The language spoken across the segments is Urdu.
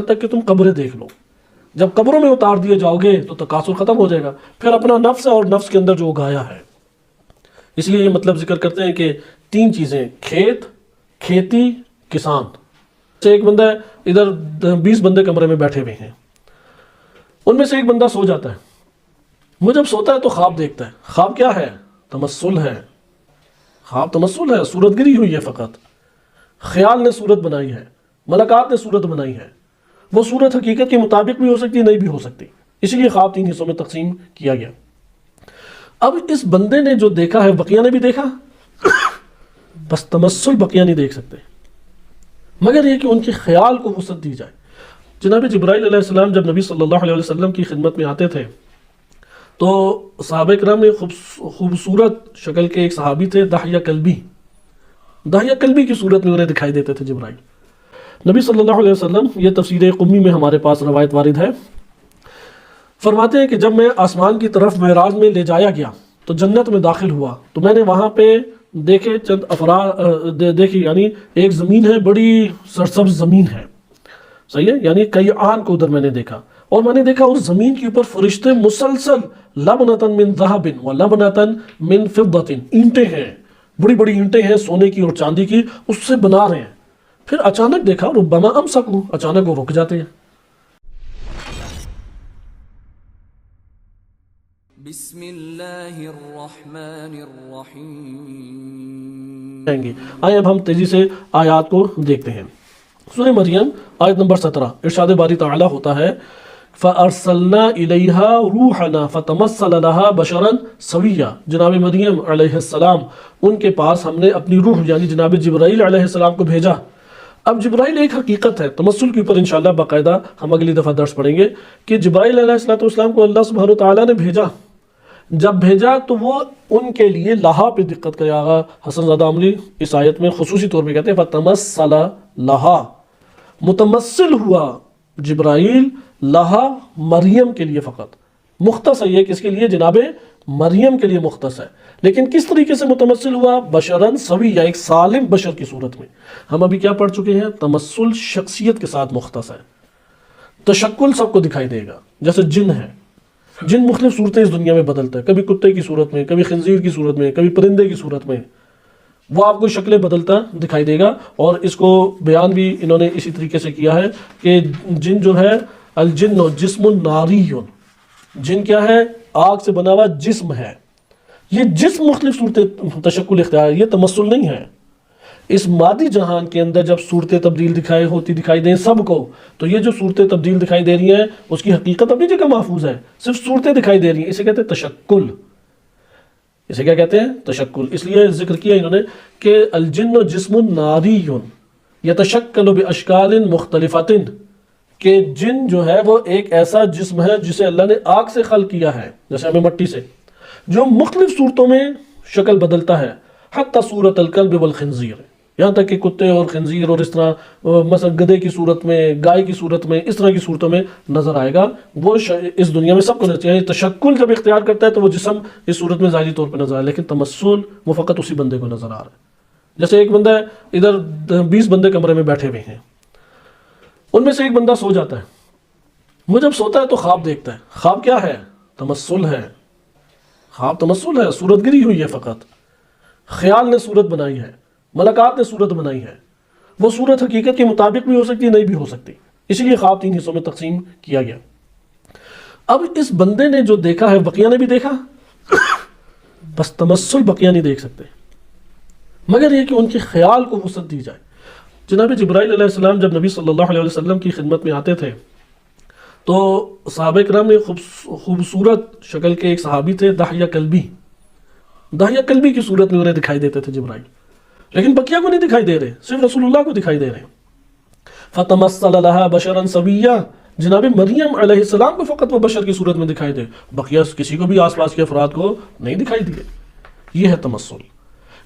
تک کہ تم قبریں دیکھ لو. جب قبروں میں اتار دیے جاؤ گے تو تکاثر ختم ہو جائے گا. پھر اپنا نفس اور نفس کے اندر جو اگایا ہے. اس لیے یہ مطلب ذکر کرتے ہیں کہ 3 چیزیں: کھیت، کھیتی، کسان. ایک بندہ ہے، ادھر 20 بندے کمرے میں بیٹھے ہوئے ہیں، ان میں سے ایک بندہ سو جاتا ہے. وہ جب سوتا ہے تو خواب دیکھتا ہے. خواب کیا ہے؟ تمثل ہے. خواب تمثل ہے، صورت گری ہوئی ہے. فقط خیال نے صورت بنائی ہے، ملکات نے صورت بنائی ہے. وہ صورت حقیقت کے مطابق بھی ہو سکتی، نہیں بھی ہو سکتی. اسی لیے خواب 3 حصوں میں تقسیم کیا گیا. اب اس بندے نے جو دیکھا ہے بقیہ نے بھی دیکھا، بس تمثل بقیہ نہیں دیکھ سکتے، مگر یہ کہ ان کے خیال کو وسعت دی جائے. جناب جبرائیل علیہ السلام جب نبی صلی اللہ علیہ وسلم کی خدمت میں آتے تھے تو صحابہ کرام میں خوبصورت شکل کے ایک صحابی تھے، دحیہ کلبی. دحیہ کلبی کی صورت میں انہیں دکھائی دیتے تھے جبرائیل. نبی صلی اللہ علیہ وسلم، یہ تفسیر قمی میں ہمارے پاس روایت وارد ہے، فرماتے ہیں کہ جب میں آسمان کی طرف معراج میں لے جایا گیا تو جنت میں داخل ہوا تو میں نے وہاں پہ دیکھے چند افراد دیکھی، یعنی ایک زمین ہے، بڑی سرسبز زمین ہے، صحیح ہے، یعنی کئی آن کو ادھر میں نے دیکھا. اور میں نے دیکھا اس زمین کے اوپر فرشتے مسلسل لبنتن من ذہب و لبنتن من فضۃ، اینٹیں ہیں، بڑی بڑی اینٹیں ہیں سونے کی اور چاندی کی، اس سے بنا رہے ہیں. پھر اچانک دیکھا ربما امسکوا، اچانک وہ رک جاتے ہیں. بسم اللہ الرحمن الرحیم. آئے اب ہم تیزی سے آیات کو دیکھتے ہیں. سورہ مریم آیت نمبر 17، ارشاد باری تعالی ہوتا ہے فَأَرْسَلْنَا إِلَيْهَا رُوحَنَا فَتَمَثَّلَ لَهَا بَشَرًا سَوِيًّا. جناب مریم علیہ السلام، ان کے پاس ہم نے اپنی روح یعنی جناب جبرائیل علیہ السلام کو بھیجا. اب جبرائیل ایک حقیقت ہے، تمثل کے اوپر انشاءاللہ باقاعدہ ہم اگلی دفعہ درس پڑھیں گے کہ جبرائیل علیہ السلام کو اللہ سبحانہ وتعالیٰ نے بھیجا. جب بھیجا تو وہ ان کے لیے لہا پہ دقت کرے. آغا حسن زادہ عملی اس آیت میں خصوصی طور پہ کہتے ہیں فَتَمَثَّلَ لَهَا، متمثل ہوا جبرائیل لہا، مریم کے لیے فقط. مختص ہے یہ کس کے لیے؟ جناب مریم کے لیے مختص ہے. لیکن کس طریقے سے متمثل ہوا؟ بشراً سویہ، ایک سالم بشر کی صورت میں. ہم ابھی کیا پڑھ چکے ہیں؟ تمثل شخصیت کے ساتھ مختص ہے. تشکل سب کو دکھائی دے گا. جیسے جن ہے، جن مختلف صورتیں اس دنیا میں بدلتا ہے، کبھی کتے کی صورت میں، کبھی خنزیر کی صورت میں، کبھی پرندے کی صورت میں. وہ آپ کو شکلیں بدلتا دکھائی دے گا. اور اس کو بیان بھی انہوں نے اسی طریقے سے کیا ہے کہ جن جو ہے الجن جسم ناری، جن کیا ہے؟ آگ سے بنا ہوا جسم ہے. یہ جسم مختلف صورتیں تشکل اختیار، یہ تمثل نہیں ہے. اس مادی جہان کے اندر جب صورتیں تبدیل دکھائی دیں سب کو، تو یہ جو صورتیں تبدیل دکھائی دے رہی ہیں اس کی حقیقت اپنی جگہ محفوظ ہے، صرف صورتیں دکھائی دے رہی ہیں. اسے کہتے ہیں تشکل. اسے کیا کہتے ہیں؟ تشکل. اس لیے ذکر کیا انہوں نے کہ الجن جسم ناری یتشکل باشکال مختلفۃ، کہ جن جو ہے وہ ایک ایسا جسم ہے جسے اللہ نے آگ سے خلق کیا ہے، جیسے ہمیں مٹی سے، جو مختلف صورتوں میں شکل بدلتا ہے. حتی صورت الکلب والخنزیر، یہاں تک کہ کتے اور خنزیر اور اس طرح مثلا گدھے کی صورت میں، گائے کی صورت میں، اس طرح کی صورتوں میں نظر آئے گا. وہ اس دنیا میں سب کو نظر آئے. تشکل جب اختیار کرتا ہے تو وہ جسم اس صورت میں ظاہری طور پہ نظر آئے، لیکن تمثل وہ فقط اسی بندے کو نظر آ رہا ہے. جیسے ایک بندہ ہے، ادھر 20 بندے کمرے میں بیٹھے ہوئے ہیں، ان میں سے ایک بندہ سو جاتا ہے. وہ جب سوتا ہے تو خواب دیکھتا ہے. خواب کیا ہے؟ تمثل ہے. خواب تمثل ہے، صورت گری ہوئی ہے. فقط خیال نے صورت بنائی ہے، ملکات نے صورت بنائی ہے. وہ صورت حقیقت کے مطابق بھی ہو سکتی، نہیں بھی ہو سکتی. اسی لیے خواب 3 حصوں میں تقسیم کیا گیا. اب اس بندے نے جو دیکھا ہے بقیہ نے بھی دیکھا، بس تمثل بقیہ نہیں دیکھ سکتے، مگر یہ کہ ان کے خیال کو وسعت دی جائے. جناب جبرائیل علیہ السلام جب نبی صلی اللہ علیہ وسلم کی خدمت میں آتے تھے تو صحابہ کرام میں خوبصورت شکل کے ایک صحابی تھے، دحیہ کلبی. دحیہ کلبی کی صورت میں انہیں دکھائی دیتے تھے جبرائیل، لیکن بقیہ کو نہیں دکھائی دے رہے، صرف رسول اللہ کو دکھائی دے رہے. فَتَمَثَّلَ لَهَا بَشَرًا سَوِيًّا، جناب مریم علیہ السلام کو فقط وہ بشر کی صورت میں دکھائی دے، بقیہ کسی کو بھی آس پاس کے افراد کو نہیں دکھائی دیے. یہ ہے تمثل.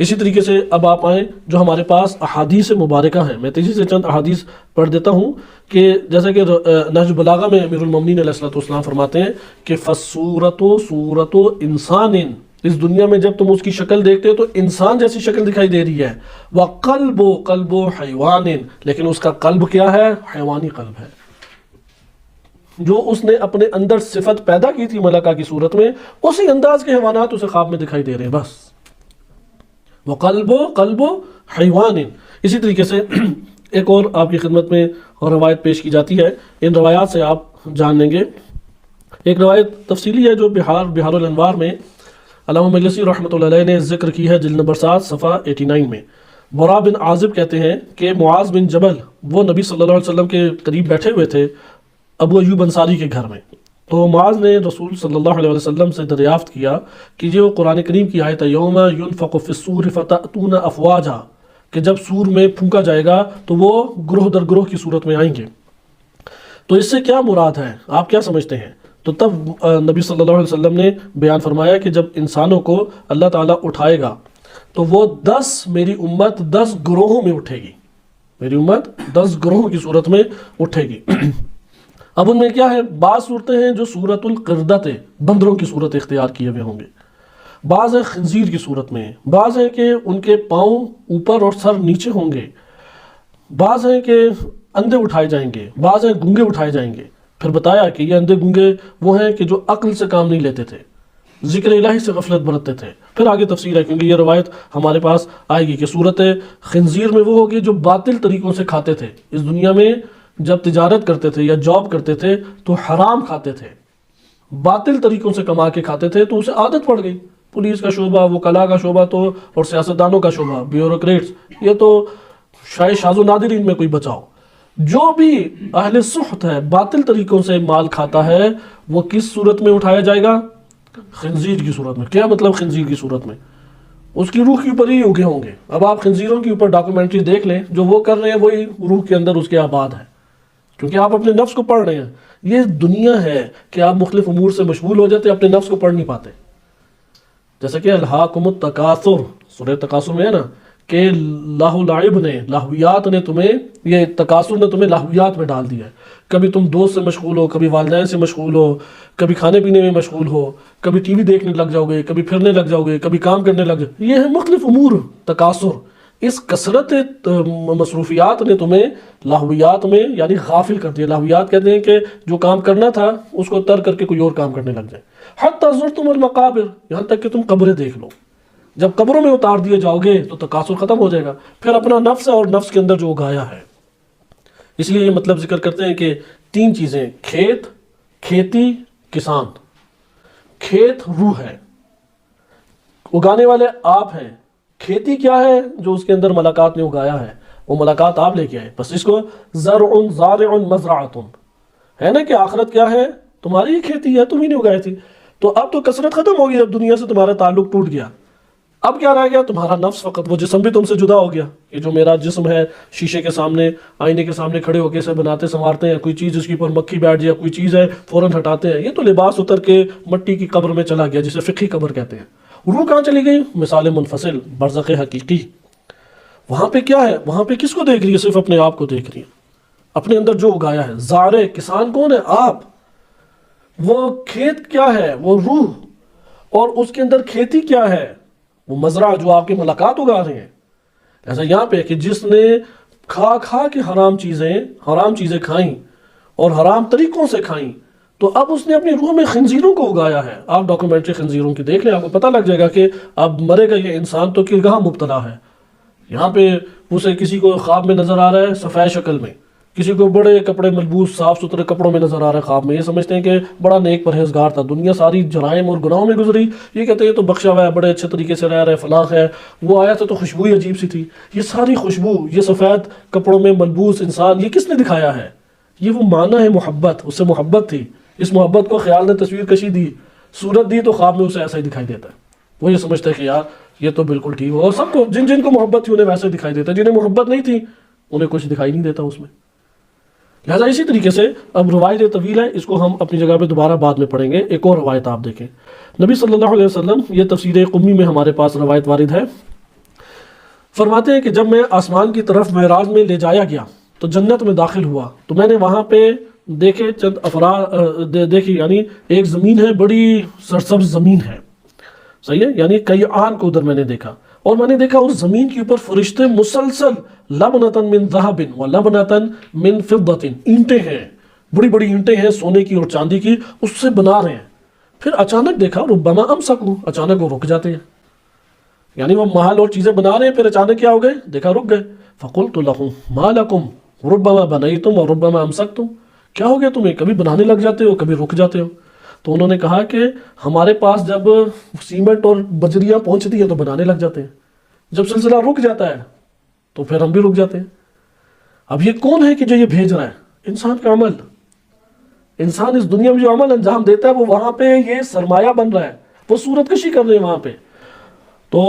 اسی طریقے سے اب آپ آئیں جو ہمارے پاس احادیث مبارکہ ہیں. میں تیزی سے چند احادیث پڑھ دیتا ہوں کہ جیسا کہ نہج البلاغہ میں امیر المومنین علیہ السلام فرماتے ہیں کہ فَالصُّورَةُ صُورَةُ إِنسَانٍ، اس دنیا میں جب تم اس کی شکل دیکھتے ہو تو انسان جیسی شکل دکھائی دے رہی ہے. وَقَلْبُ قَلْبُ حَيْوَانٍ، لیکن اس کا قلب کیا ہے؟ حیوانی قلب ہے. جو اس نے اپنے اندر صفت پیدا کی تھی ملکہ کی صورت میں، اسی انداز کے حیوانات اسے خواب میں دکھائی دے رہے ہیں بس. وہ قلب حیوان. اسی طریقے سے ایک اور آپ کی خدمت میں روایت پیش کی جاتی ہے، ان روایات سے آپ جان لیں گے. ایک روایت تفصیلی ہے جو بہار الانوار میں علامہ مجلسی رحمۃ اللہ علیہ نے ذکر کی ہے، جلد نمبر 7 صفحہ 89 میں. برا بن عازب کہتے ہیں کہ معاذ بن جبل وہ نبی صلی اللہ علیہ وسلم کے قریب بیٹھے ہوئے تھے ابو ایوب انصاری کے گھر میں. تو معاذ نے رسول صلی اللہ علیہ وسلم سے دریافت کیا کہ جو قرآن کریم کی آیت ہے یوم ینفخ فی الصور فتأتون افواجا، کہ جب سور میں پھونکا جائے گا تو وہ گروہ در گروہ کی صورت میں آئیں گے، تو اس سے کیا مراد ہے، آپ کیا سمجھتے ہیں؟ تو تب نبی صلی اللہ علیہ وسلم نے بیان فرمایا کہ جب انسانوں کو اللہ تعالیٰ اٹھائے گا تو وہ میری امت 10 گروہوں میں اٹھے گی، میری امت 10 گروہوں کی صورت میں اٹھے گی. اب ان میں کیا ہے، بعض صورتیں ہیں جو صورت القردت بندروں کی صورت اختیار کیے ہوئے ہوں گے، بعض ہیں خنزیر کی صورت میں، بعض ہیں کہ ان کے پاؤں اوپر اور سر نیچے ہوں گے، بعض ہیں کہ اندھے اٹھائے جائیں گے، بعض ہیں گونگے اٹھائے جائیں گے. پھر بتایا کہ یہ اندھے گونگے وہ ہیں کہ جو عقل سے کام نہیں لیتے تھے، ذکر الہی سے غفلت برتتے تھے. پھر آگے تفصیل ہے کیونکہ یہ روایت ہمارے پاس آئے گی کہ صورت خنزیر میں وہ ہوگی جو باطل طریقوں سے کھاتے تھے. اس دنیا میں جب تجارت کرتے تھے یا جاب کرتے تھے تو حرام کھاتے تھے، باطل طریقوں سے کما کے کھاتے تھے، تو اسے عادت پڑ گئی. پولیس کا شعبہ، وکلاء کا شعبہ تو اور سیاستدانوں کا شعبہ، بیوروکریٹس، یہ تو شاید شاذ و نادرین میں کوئی بچاؤ. جو بھی اہل سحت ہے، باطل طریقوں سے مال کھاتا ہے، وہ کس صورت میں اٹھایا جائے گا؟ خنزیر کی صورت میں. کیا مطلب خنزیر کی صورت میں؟ اس کی روح کے اوپر ہی اگے ہوں گے. اب آپ خنزیروں کے اوپر ڈاکومنٹری دیکھ لیں، جو وہ کر رہے ہیں وہی روح کے اندر اس کے آباد ہے، کیونکہ آپ اپنے نفس کو پڑھ رہے ہیں. یہ دنیا ہے کہ آپ مختلف امور سے مشغول ہو جاتے، اپنے نفس کو پڑھ نہیں پاتے. جیسے کہ الہاکم التکاثر سورہ تکاثر میں ہے نا کہ لاہو لعب نے، لاہویات نے تمہیں، یہ تکاثر نے تمہیں لاہویات میں ڈال دیا ہے. کبھی تم دوست سے مشغول ہو، کبھی والدین سے مشغول ہو، کبھی کھانے پینے میں مشغول ہو، کبھی ٹی وی دیکھنے لگ جاؤ گے، کبھی پھرنے لگ جاؤ گے، کبھی کام کرنے لگ جاؤ. یہ ہے مختلف امور تکاثر. اس کثرت مصروفیات نے تمہیں لاہویات میں یعنی غافل کر دیا. لاہویات کہتے ہیں کہ جو کام کرنا تھا اس کو ترک کر کے کوئی اور کام کرنے لگ جائے. حتی زرتم المقابر، یہاں تک کہ تم قبریں دیکھ لو. جب قبروں میں اتار دیے جاؤ گے تو تکاثر ختم ہو جائے گا. پھر اپنا نفس ہے اور نفس کے اندر جو اگایا ہے. اس لیے یہ مطلب ذکر کرتے ہیں کہ 3 چیزیں، کھیت، کھیتی، کسان. کھیت روح ہے، اگانے والے آپ ہیں. کھیتی کیا ہے؟ جو اس کے اندر ملکات نے اگایا ہے، وہ ملکات آپ لے کے آئے. بس اس کو زرع زارع مزرعۃ ہے نا کہ آخرت کیا ہے؟ تمہاری ہی کھیتی ہے، تم ہی نے اگائی تھی. تو اب تو کثرت ختم ہوگی، اب دنیا سے تمہارا تعلق ٹوٹ گیا. اب کیا رہ گیا؟ تمہارا نفس فقط. وہ جسم بھی تم سے جدا ہو گیا. یہ جو میرا جسم ہے، شیشے کے سامنے، آئینے کے سامنے کھڑے ہو کے اسے بناتے سنوارتے ہیں، کوئی چیز اس کے اوپر مکھی بیٹھ جائے، کوئی چیز ہے فوراً ہٹاتے ہیں. یہ تو لباس اتر کے مٹی کی قبر میں چلا گیا، جسے فقہی قبر کہتے ہیں. روح کہاں چلی گئی؟ مثال منفصل، برزخ حقیقی. وہاں پہ کیا ہے؟ وہاں پہ کس کو دیکھ رہی ہے؟ صرف اپنے آپ کو دیکھ رہی ہے، اپنے اندر جو اگایا ہے. زارع، کسان کون ہے؟ آپ. وہ کھیت کیا ہے؟ وہ روح. اور اس کے اندر کھیتی کیا ہے؟ وہ مزرعہ جو آپ کے ملکات اگا رہے ہیں. ایسا یہاں پہ کہ جس نے کھا کھا کے حرام چیزیں کھائیں اور حرام طریقوں سے کھائیں، تو اب اس نے اپنی روح میں خنزیروں کو اگایا ہے. آپ ڈاکومنٹری خنزیروں کی دیکھ لیں، آپ کو پتہ لگ جائے گا کہ اب مرے گا یہ انسان تو کہاں مبتلا ہے. یہاں پہ اسے کسی کو خواب میں نظر آ رہا ہے سفید شکل میں، کسی کو بڑے کپڑے ملبوس صاف ستھرے کپڑوں میں نظر آ رہا ہے خواب میں. یہ سمجھتے ہیں کہ بڑا نیک پرہیزگار تھا، دنیا ساری جرائم اور گناہوں میں گزری. یہ کہتے ہیں تو بخشا ہوا ہے، بڑے اچھے طریقے سے رہ رہا ہے، فلاں ہے. وہ آیا تھا تو خوشبو ہی عجیب سی تھی. یہ ساری خوشبو، یہ سفید کپڑوں میں ملبوس انسان، یہ کس نے دکھایا ہے؟ یہ وہ معنی ہے محبت. اس سے محبت تھی. اس محبت کو خیال نے تصویر کشی دی، صورت دی، تو خواب میں اسے ایسا ہی دکھائی دیتا ہے. وہ یہ سمجھتا ہے کہ یار یہ تو بالکل ٹھیک ہو. اور سب کو جن کو محبت تھی انہیں ویسے دکھائی دیتا ہے، جنہیں محبت نہیں تھی انہیں کچھ دکھائی نہیں دیتا اس میں. لہٰذا اسی طریقے سے اب روایت طویل ہے، اس کو ہم اپنی جگہ پہ دوبارہ بعد میں پڑھیں گے. ایک اور روایت آپ دیکھیں، نبی صلی اللہ علیہ وسلم، یہ تفسیر قمی میں ہمارے پاس روایت وارد ہے، فرماتے ہیں کہ جب میں آسمان کی طرف معراج میں لے جایا گیا تو جنت میں داخل ہوا تو میں نے وہاں پہ دیکھے چند افراد دیکھی، یعنی ایک زمین ہے، بڑی سرسبز زمین ہے، صحیح ہے، یعنی کئی آن کو ادھر میں نے دیکھا. اور میں نے دیکھا اس زمین کے اوپر فرشتے مسلسل لبنتن من ذہب و لبنتن من فضت، اینٹیں ہیں بڑی بڑی اینٹیں ہیں سونے کی اور چاندی کی، اس سے بنا رہے ہیں. پھر اچانک دیکھا ربما امسکوا، اچانک وہ رک جاتے ہیں. یعنی وہ محل اور چیزیں بنا رہے ہیں، پھر اچانک کیا ہو گئے؟ دیکھا رک گئے. فقلت لهم ما لكم ربما بنيتم وربما امسكتم، کیا ہو گیا تمہیں؟ کبھی بنانے لگ جاتے ہو، کبھی رک جاتے ہو. تو انہوں نے کہا کہ ہمارے پاس جب سیمنٹ اور بجریاں پہنچتی ہیں تو بنانے لگ جاتے ہیں، جب سلسلہ رک جاتا ہے تو پھر ہم بھی رک جاتے ہیں. اب یہ کون ہے کہ جو یہ بھیج رہا ہے؟ انسان کا عمل. انسان اس دنیا میں جو عمل انجام دیتا ہے وہ وہاں پہ یہ سرمایہ بن رہا ہے، وہ صورت کشی کر رہے ہیں وہاں پہ. تو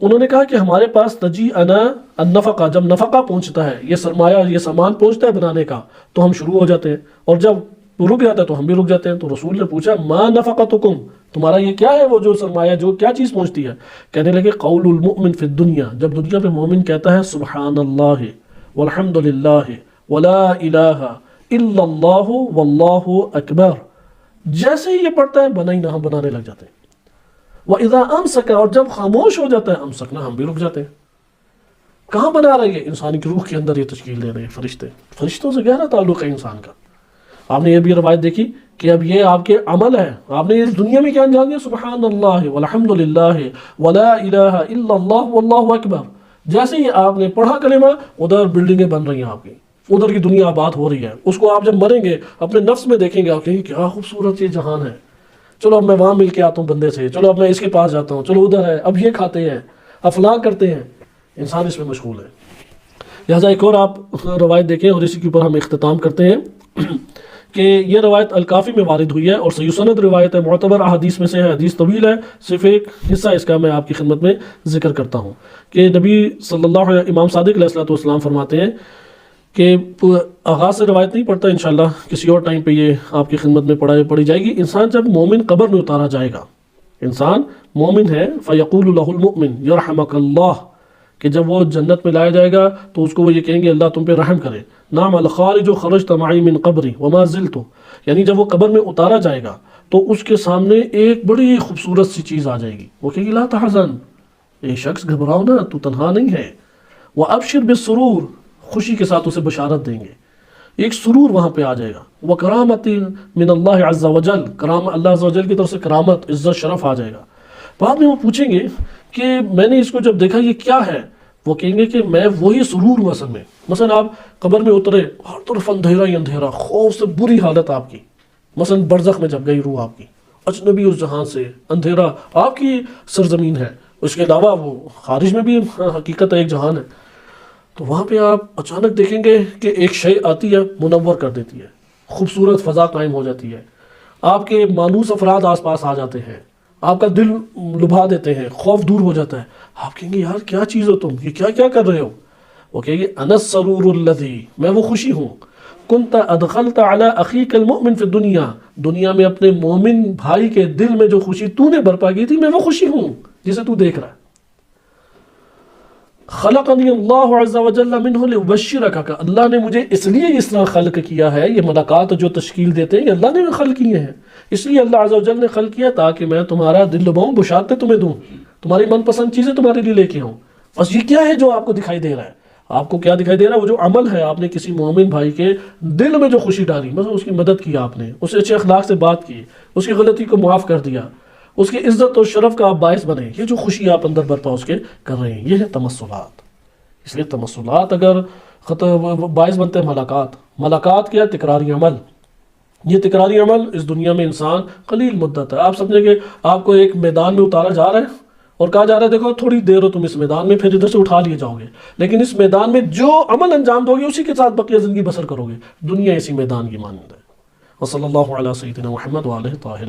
انہوں نے کہا کہ ہمارے پاس تجی انا النفقہ، جب نفقہ پہنچتا ہے، یہ سرمایہ، یہ سامان پہنچتا ہے بنانے کا، تو ہم شروع ہو جاتے ہیں، اور جب رک جاتا ہے تو ہم بھی رک جاتے ہیں. تو رسول نے پوچھا ما نفقتکم، تمہارا یہ کیا ہے وہ جو سرمایہ، جو کیا چیز پہنچتی ہے؟ کہنے لگے قول المؤمن فی الدنیا، جب دنیا پہ مومن کہتا ہے سبحان اللہ والحمد للہ ولا الہ الا اللہ واللہ اکبر، جیسے ہی یہ پڑھتا ہے بنا ہی نہ ہم بنانے لگ جاتے ہیں. وَإِذَا أَمْسَكَ، اور جب خاموش ہو جاتا ہے امسکنا، ہم بھی رک جاتے ہیں. کہاں بنا رہے ہیں؟ انسانی کی روح کے اندر یہ تشکیل دے رہے ہیں فرشتے. فرشتوں سے گہرا تعلق ہے انسان کا. آپ نے یہ بھی روایت دیکھی کہ اب یہ آپ کے عمل ہے، آپ نے اس دنیا میں کیا انجام دیا؟ سبحان اللہ والحمد للہ ولا الہ الا اللہ واللہ اکبر. جیسے ہی آپ نے پڑھا کلمہ، ادھر بلڈنگیں بن رہی ہیں آپ کی، ادھر کی دنیا آباد ہو رہی ہے. اس کو آپ جب مریں گے اپنے نفس میں دیکھیں گے، آپ کہیں گے کیا خوبصورت یہ جہان ہے، چلو اب میں وہاں مل کے آتا ہوں بندے سے، چلو اب میں اس کے پاس جاتا ہوں، چلو ادھر ہے، اب یہ کھاتے ہیں، اب فلاں کرتے ہیں. انسان اس میں مشغول ہے. لہٰذا ایک اور آپ روایت دیکھیں اور اسی کے اوپر ہم اختتام کرتے ہیں کہ یہ روایت الکافی میں وارد ہوئی ہے اور صحیح سند روایت ہے، معتبر احادیث میں سے ہے. حدیث طویل ہے، صرف ایک حصہ اس کا میں آپ کی خدمت میں ذکر کرتا ہوں کہ نبی صلی اللہ علیہ، امام صادق علیہ السلام فرماتے ہیں کہ آغاز سے روایت نہیں پڑھتا، انشاءاللہ کسی اور ٹائم پہ یہ آپ کی خدمت میں پڑھی جائے گی. انسان جب مومن قبر میں اتارا جائے گا، انسان مومن ہے، فیقول له المؤمن یرحمک اللہ، کہ جب وہ جنت میں لایا جائے گا تو اس کو وہ یہ کہیں گے اللہ تم پہ رحم کرے. نعم الخارج خرجت معی من قبری وما زلت، یعنی جب وہ قبر میں اتارا جائے گا تو اس کے سامنے ایک بڑی خوبصورت سی چیز آ جائے گی. وہ کہے گی لا تحزن، اے شخص گھبراؤ نا، تو تنہا نہیں ہے. وابشر بالسرور، خوشی کے ساتھ اسے بشارت دیں گے. ایک سرور وہاں پہ آ جائے گا. وکرامت من اللہ عز وجل، اللہ عز وجل کی طرف سے کرامت، عزت، شرف آ جائے گا. بعد میں وہ پوچھیں گے کہ میں نے اس کو جب دیکھا یہ کیا ہے؟ وہ کہیں گے کہ میں وہی سرور ہوں اصل میں. مثلا آپ قبر میں اترے، ہر طرف اندھیرا ہی اندھیرا، خوف سے بری حالت آپ کی. مثلا برزخ میں جب گئی روح آپ کی، اجنبی اس جہان سے، اندھیرا، آپ کی سرزمین ہے، اس کے علاوہ وہ خارج میں بھی حقیقت ایک جہان ہے. تو وہاں پہ آپ اچانک دیکھیں گے کہ ایک شے آتی ہے، منور کر دیتی ہے، خوبصورت فضا قائم ہو جاتی ہے، آپ کے مانوس افراد آس پاس آ جاتے ہیں، آپ کا دل لبھا دیتے ہیں، خوف دور ہو جاتا ہے. آپ کہیں گے یار کیا چیز ہو تم، یہ کیا کیا کر رہے ہو؟ وہ کہیں گے انا السرور الذی، میں وہ خوشی ہوں، کنت ادخلت علی اخیک المؤمن فی الدنیا، دنیا میں اپنے مومن بھائی کے دل میں جو خوشی تو نے برپا کی تھی، میں وہ خوشی ہوں جسے تو دیکھ رہا ہے. خلقنی اللہ عز وجل منہ لابشرک، کہ اللہ نے مجھے اس لیے اس طرح خلق کیا ہے. یہ ملاقات جو تشکیل دیتے ہیں یہ اللہ نے خلق کیے ہیں، اس لیے اللہ عز وجل نے خلق کیا تاکہ میں تمہارا دل لباؤں، بشارتیں تمہیں دوں، تمہاری من پسند چیزیں تمہارے لیے لے کے آؤں. بس یہ کیا ہے جو آپ کو دکھائی دے رہا ہے؟ آپ کو کیا دکھائی دے رہا ہے؟ وہ جو عمل ہے، آپ نے کسی مومن بھائی کے دل میں جو خوشی ڈالی، مثلا اس کی مدد کی، آپ نے اسے اچھے اخلاق سے بات کی، اس کی غلطی کو معاف کر دیا، اس کی عزت اور شرف کا آپ باعث بنے. یہ جو خوشی آپ اندر برپا اس کے کر رہے ہیں، یہ ہے تمثلات. اس لیے تمثلات اگر باعث بنتے ہیں ملاقات کیا؟ تکراری عمل. یہ تکراری عمل اس دنیا میں انسان قلیل مدت ہے. آپ سمجھیں کہ آپ کو ایک میدان میں اتارا جا رہا ہے اور کہا جا رہا ہے دیکھو تھوڑی دیر ہو تم اس میدان میں، پھر ادھر سے اٹھا لیے جاؤ گے، لیکن اس میدان میں جو عمل انجام دو گے اسی کے ساتھ بقیہ زندگی بسر کرو گے. دنیا اسی میدان کی مانند ہے. وصلی اللہ علی سیدنا محمد وآلہ طاہرین.